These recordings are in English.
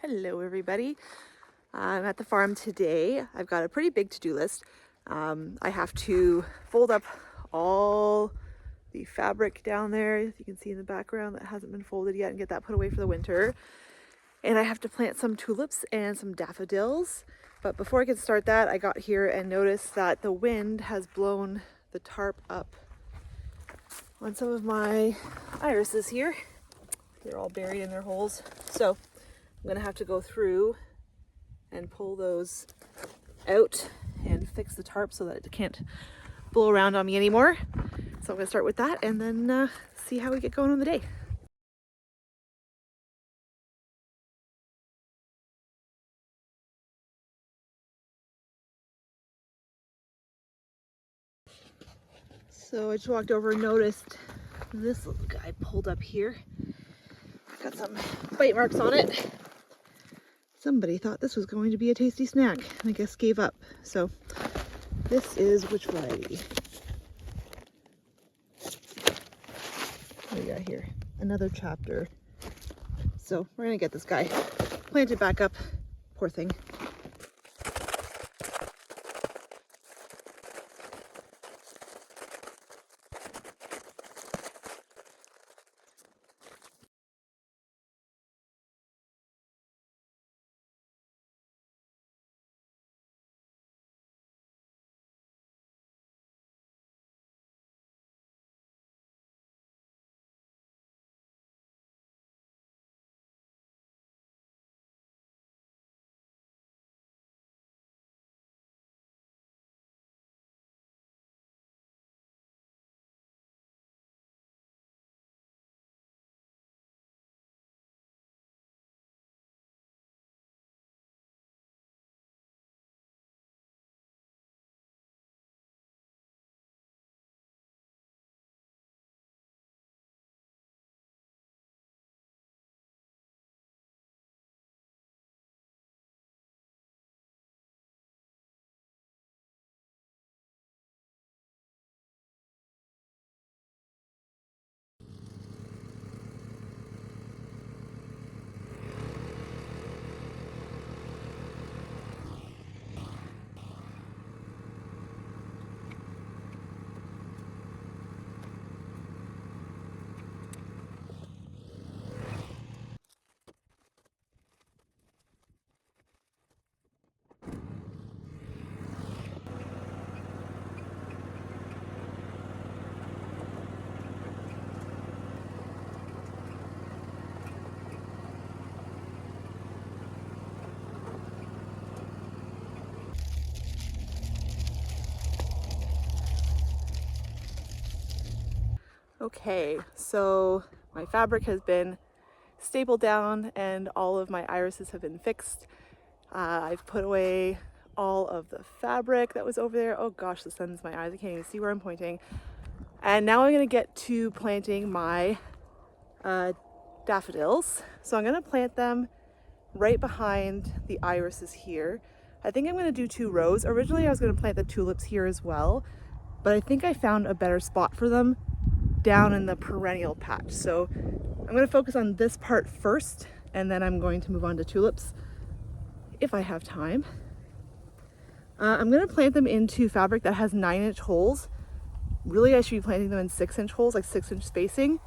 Hello everybody. I'm at the farm today. I've got a pretty big to-do list. I have to fold up all the fabric down there, as you can see in the background, that hasn't been folded yet, and get that put away for the winter. And I have to plant some tulips and some daffodils. But before I can start that, I got here and noticed that the wind has blown the tarp up on some of my irises here. They're all buried in their holes. So I'm gonna have to go through and pull those out and fix the tarp so that it can't blow around on me anymore. So I'm gonna start with that and then see how we get going on the day. So I just walked over and noticed this little guy pulled up here. Got some bite marks on it. Somebody thought this was going to be a tasty snack and I guess gave up. So this is which variety? What do we got here? Another chapter. So we're gonna get this guy planted back up. Poor thing. Okay, so my fabric has been stapled down and all of my irises have been fixed. I've put away all of the fabric that was over there. Oh gosh, the sun's in my eyes. I can't even see where I'm pointing. And now I'm gonna get to planting my daffodils. So I'm gonna plant them right behind the irises here. I think I'm gonna do 2 rows. Originally I was gonna plant the tulips here as well, but I think I found a better spot for them down in the perennial patch. So I'm going to focus on this part first and then I'm going to move on to tulips if I have time. I'm going to plant them into fabric that has 9-inch holes. Really I should be planting them in 6-inch holes, like 6-inch spacing,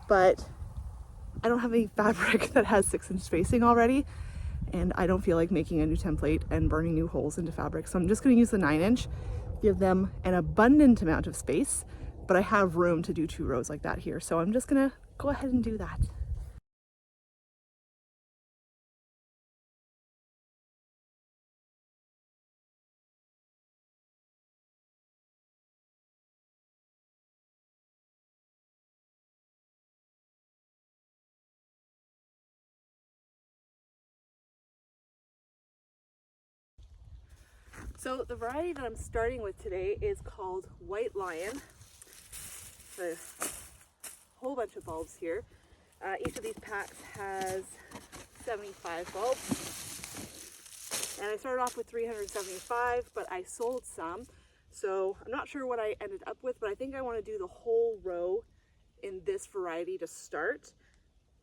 but I don't have any fabric that has 6-inch spacing already and I don't feel like making a new template and burning new holes into fabric. So I'm just going to use the 9-inch, give them an abundant amount of space, but I have room to do 2 rows like that here. So I'm just gonna go ahead and do that. So the variety that I'm starting with today is called White Lion. A whole bunch of bulbs here. Each of these packs has 75 bulbs. And I started off with 375, but I sold some. So I'm not sure what I ended up with, but I think I want to do the whole row in this variety to start.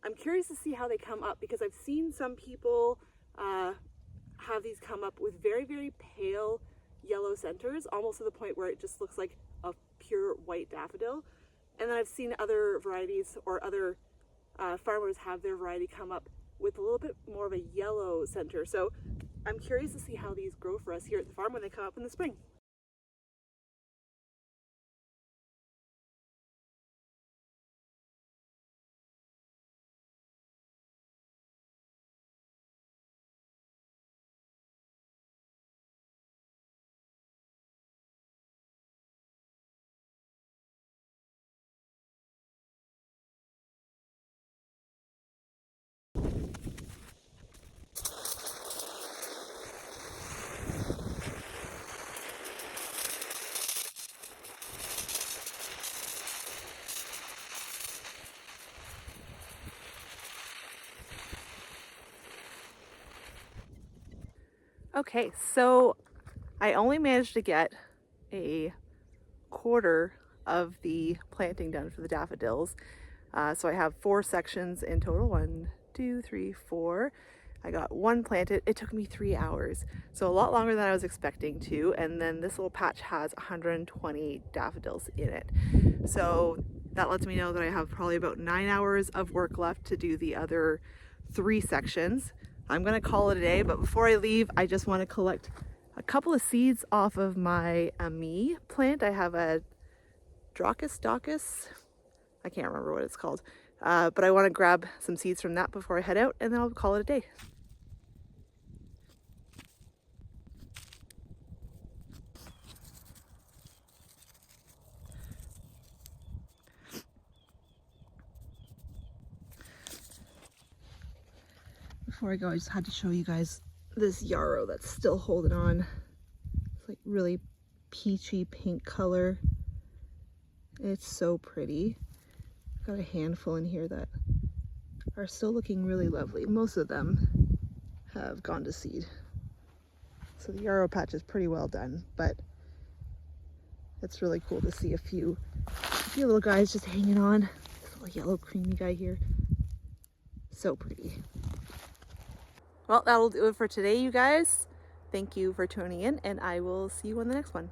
I'm curious to see how they come up because I've seen some people have these come up with very, very pale yellow centers, almost to the point where it just looks like a pure white daffodil. And then I've seen other varieties or other farmers have their variety come up with a little bit more of a yellow center. So I'm curious to see how these grow for us here at the farm when they come up in the spring. Okay, so I only managed to get a quarter of the planting done for the daffodils. So I have 4 sections in total, 1, 2, 3, 4. I got 1 planted. It took me 3 hours, so a lot longer than I was expecting to. And then this little patch has 120 daffodils in it. So that lets me know that I have probably about 9 hours of work left to do the other 3 sections. I'm gonna call it a day, but before I leave, I just want to collect a couple of seeds off of my Ami plant. I have a Dacus. I can't remember what it's called, but I want to grab some seeds from that before I head out, and then I'll call it a day. Before I go, I just had to show you guys this yarrow that's still holding on. It's like really peachy pink color. It's so pretty. I've got a handful in here that are still looking really lovely. Most of them have gone to seed. So the yarrow patch is pretty well done, but it's really cool to see a few little guys just hanging on. This little yellow creamy guy here. So pretty. Well, that'll do it for today, you guys. Thank you for tuning in, and I will see you on the next one.